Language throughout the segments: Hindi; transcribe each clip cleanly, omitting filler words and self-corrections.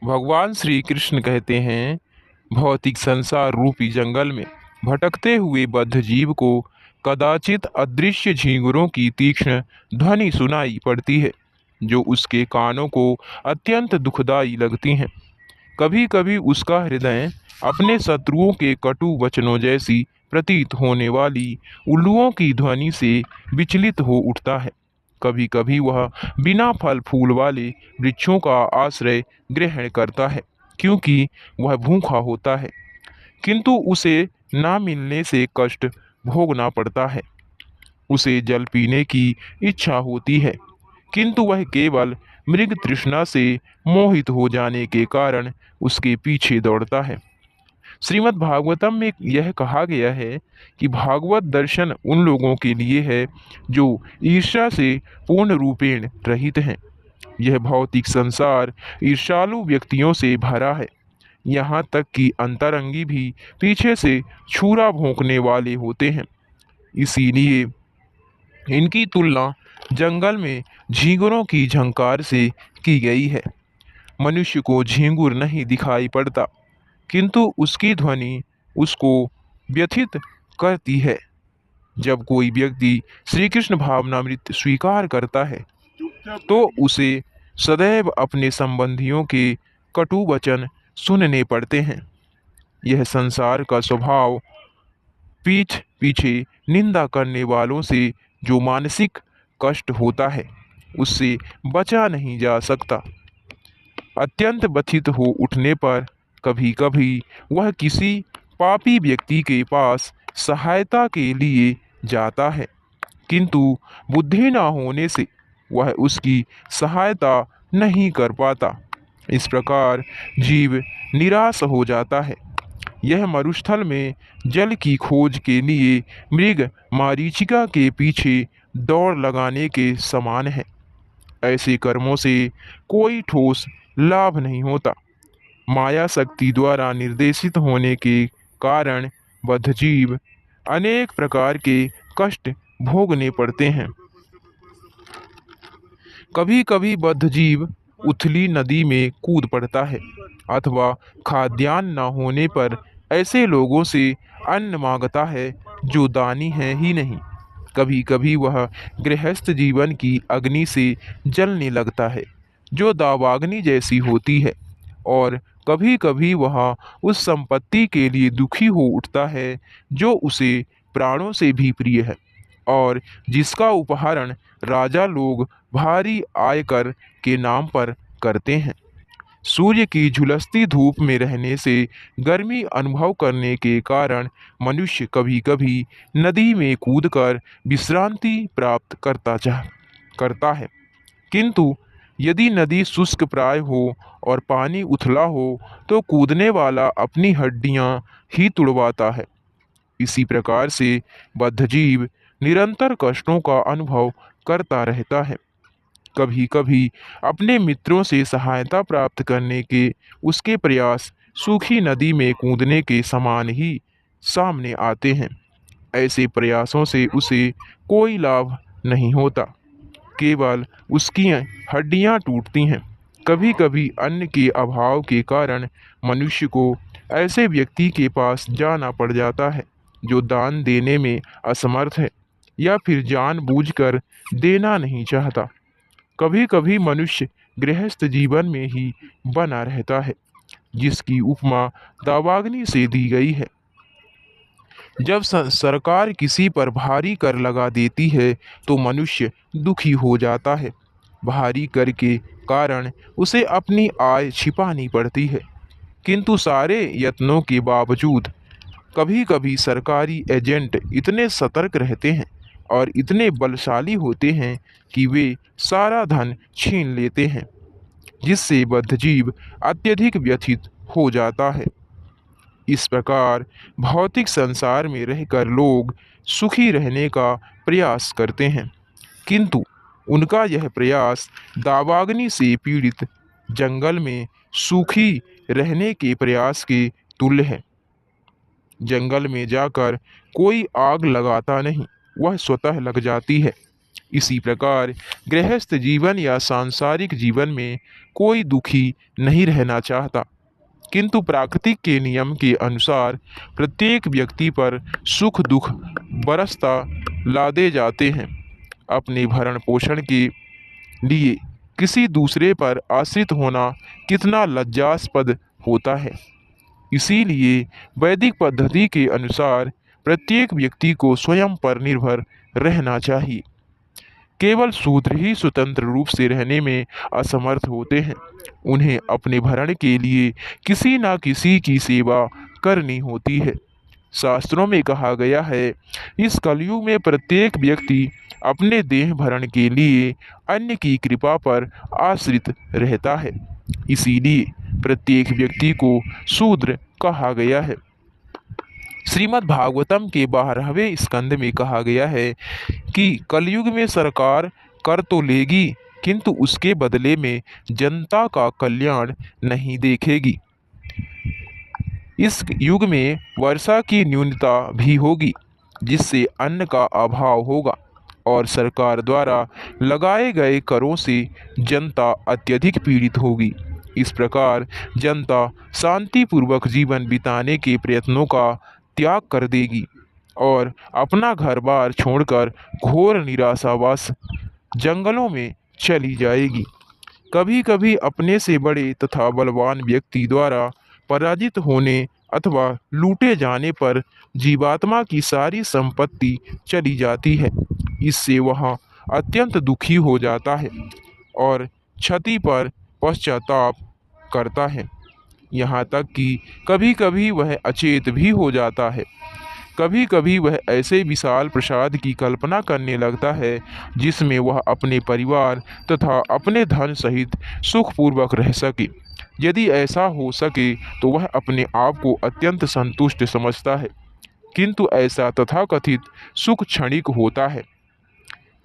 भगवान श्री कृष्ण कहते हैं, भौतिक संसार रूपी जंगल में भटकते हुए बद्ध जीव को कदाचित अदृश्य झींगुरों की तीक्ष्ण ध्वनि सुनाई पड़ती है, जो उसके कानों को अत्यंत दुखदाई लगती हैं। कभी कभी उसका हृदय अपने शत्रुओं के कटु वचनों जैसी प्रतीत होने वाली उल्लुओं की ध्वनि से विचलित हो उठता है। कभी कभी वह बिना फल फूल वाले वृक्षों का आश्रय ग्रहण करता है, क्योंकि वह भूखा होता है, किंतु उसे ना मिलने से कष्ट भोगना पड़ता है। उसे जल पीने की इच्छा होती है, किंतु वह केवल मृग तृष्णा से मोहित हो जाने के कारण उसके पीछे दौड़ता है। श्रीमद् भागवतम में यह कहा गया है कि भागवत दर्शन उन लोगों के लिए है जो ईर्ष्या से पूर्ण रूपेण रहित हैं। यह भौतिक संसार ईर्ष्यालु व्यक्तियों से भरा है। यहाँ तक कि अंतरंगी भी पीछे से छुरा भोंकने वाले होते हैं। इसीलिए इनकी तुलना जंगल में झींगुरों की झंकार से की गई है। मनुष्य को झींगुर नहीं दिखाई पड़ता, किंतु उसकी ध्वनि उसको व्यथित करती है। जब कोई व्यक्ति श्री कृष्ण भावनामृत स्वीकार करता है, तो उसे सदैव अपने संबंधियों के कटु वचन सुनने पड़ते हैं। यह संसार का स्वभाव पीठ पीछे निंदा करने वालों से जो मानसिक कष्ट होता है, उससे बचा नहीं जा सकता। अत्यंत व्यथित हो उठने पर कभी कभी वह किसी पापी व्यक्ति के पास सहायता के लिए जाता है, किंतु बुद्धि न होने से वह उसकी सहायता नहीं कर पाता। इस प्रकार जीव निराश हो जाता है। यह मरुस्थल में जल की खोज के लिए मृग मारीचिका के पीछे दौड़ लगाने के समान है। ऐसे कर्मों से कोई ठोस लाभ नहीं होता। माया शक्ति द्वारा निर्देशित होने के कारण बद्धजीव अनेक प्रकार के कष्ट भोगने पड़ते हैं। कभी कभी बद्धजीव उथली नदी में कूद पड़ता है, अथवा खाद्यान्न न होने पर ऐसे लोगों से अन्न मांगता है जो दानी है ही नहीं। कभी कभी वह गृहस्थ जीवन की अग्नि से जलने लगता है, जो दावाग्नि जैसी होती है। और कभी कभी वह उस संपत्ति के लिए दुखी हो उठता है जो उसे प्राणों से भी प्रिय है, और जिसका उपहरण राजा लोग भारी आयकर के नाम पर करते हैं। सूर्य की झुलसती धूप में रहने से गर्मी अनुभव करने के कारण मनुष्य कभी कभी नदी में कूदकर विश्रांति प्राप्त करता है, किंतु यदि नदी शुष्क प्राय हो और पानी उथला हो, तो कूदने वाला अपनी हड्डियां ही तुड़वाता है। इसी प्रकार से बद्धजीव निरंतर कष्टों का अनुभव करता रहता है। कभी कभी अपने मित्रों से सहायता प्राप्त करने के उसके प्रयास सूखी नदी में कूदने के समान ही सामने आते हैं। ऐसे प्रयासों से उसे कोई लाभ नहीं होता, केवल उसकी हड्डियां टूटती हैं। कभी कभी अन्न के अभाव के कारण मनुष्य को ऐसे व्यक्ति के पास जाना पड़ जाता है जो दान देने में असमर्थ है, या फिर जानबूझकर देना नहीं चाहता। कभी कभी मनुष्य गृहस्थ जीवन में ही बना रहता है, जिसकी उपमा दावाग्नि से दी गई है। जब सरकार किसी पर भारी कर लगा देती है, तो मनुष्य दुखी हो जाता है। भारी कर के कारण उसे अपनी आय छिपानी पड़ती है, किंतु सारे यत्नों के बावजूद कभी कभी सरकारी एजेंट इतने सतर्क रहते हैं और इतने बलशाली होते हैं कि वे सारा धन छीन लेते हैं, जिससे बद्धजीव अत्यधिक व्यथित हो जाता है। इस प्रकार भौतिक संसार में रहकर लोग सुखी रहने का प्रयास करते हैं, किंतु उनका यह प्रयास दावाग्नि से पीड़ित जंगल में सूखी रहने के प्रयास के तुल्य है। जंगल में जाकर कोई आग लगाता नहीं, वह स्वतः लग जाती है। इसी प्रकार गृहस्थ जीवन या सांसारिक जीवन में कोई दुखी नहीं रहना चाहता, किंतु प्राकृतिक के नियम के अनुसार प्रत्येक व्यक्ति पर सुख दुख बरसता लादे जाते हैं। अपने भरण पोषण के लिए किसी दूसरे पर आश्रित होना कितना लज्जास्पद होता है। इसीलिए वैदिक पद्धति के अनुसार प्रत्येक व्यक्ति को स्वयं पर निर्भर रहना चाहिए। केवल शूद्र ही स्वतंत्र रूप से रहने में असमर्थ होते हैं। उन्हें अपने भरण के लिए किसी न किसी की सेवा करनी होती है। शास्त्रों में कहा गया है, इस कलयुग में प्रत्येक व्यक्ति अपने देह भरण के लिए अन्य की कृपा पर आश्रित रहता है। इसीलिए प्रत्येक व्यक्ति को शूद्र कहा गया है। श्रीमद् भागवतम के 12वें स्कंद में कहा गया है कि कलयुग में सरकार कर तो लेगी, किंतु उसके बदले में जनता का कल्याण नहीं देखेगी। इस युग में वर्षा की न्यूनता भी होगी, जिससे अन्न का अभाव होगा और सरकार द्वारा लगाए गए करों से जनता अत्यधिक पीड़ित होगी। इस प्रकार जनता शांतिपूर्वक जीवन बिताने के प्रयत्नों का त्याग कर देगी और अपना घर बार छोड़कर घोर निराशावास जंगलों में चली जाएगी। कभी कभी अपने से बड़े तथा बलवान व्यक्ति द्वारा पराजित होने अथवा लूटे जाने पर जीवात्मा की सारी संपत्ति चली जाती है। इससे वह अत्यंत दुखी हो जाता है और क्षति पर पश्चाताप करता है। यहाँ तक कि कभी कभी वह अचेत भी हो जाता है। कभी कभी वह ऐसे विशाल प्रसाद की कल्पना करने लगता है जिसमें वह अपने परिवार तथा अपने धन सहित सुखपूर्वक रह सके। यदि ऐसा हो सके तो वह अपने आप को अत्यंत संतुष्ट समझता है, किंतु ऐसा तथाकथित सुख क्षणिक होता है।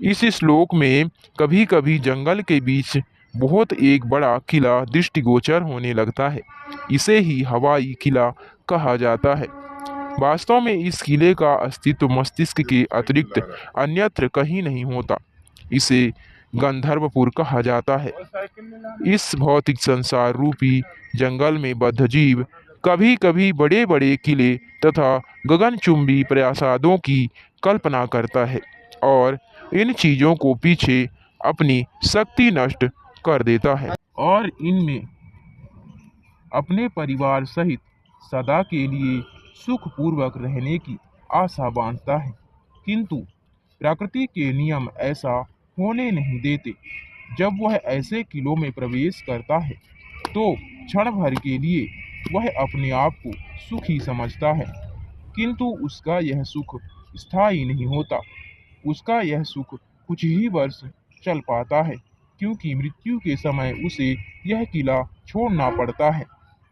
इस श्लोक में कभी कभी जंगल के बीच बहुत एक बड़ा किला दृष्टिगोचर होने लगता है। इसे ही हवाई किला कहा जाता है। वास्तव में इस किले का अस्तित्व मस्तिष्क के अतिरिक्त अन्यत्र कहीं नहीं होता। इसे गंधर्वपुर कहा जाता है। इस भौतिक संसार रूपी जंगल में बद्ध जीव कभी कभी बड़े बड़े किले तथा गगनचुंबी प्रासादों की कल्पना करता है और इन चीजों को पीछे अपनी शक्ति नष्ट कर देता है और इनमें अपने परिवार सहित सदा के लिए सुखपूर्वक रहने की आशा बांधता है। किंतु प्रकृति के नियम ऐसा होने नहीं देते। जब वह ऐसे किलों में प्रवेश करता है तो क्षण भर के लिए वह अपने आप को सुखी समझता है, किंतु उसका यह सुख स्थायी नहीं होता। उसका यह सुख कुछ ही वर्ष चल पाता है, क्योंकि मृत्यु के समय उसे यह किला छोड़ना पड़ता है।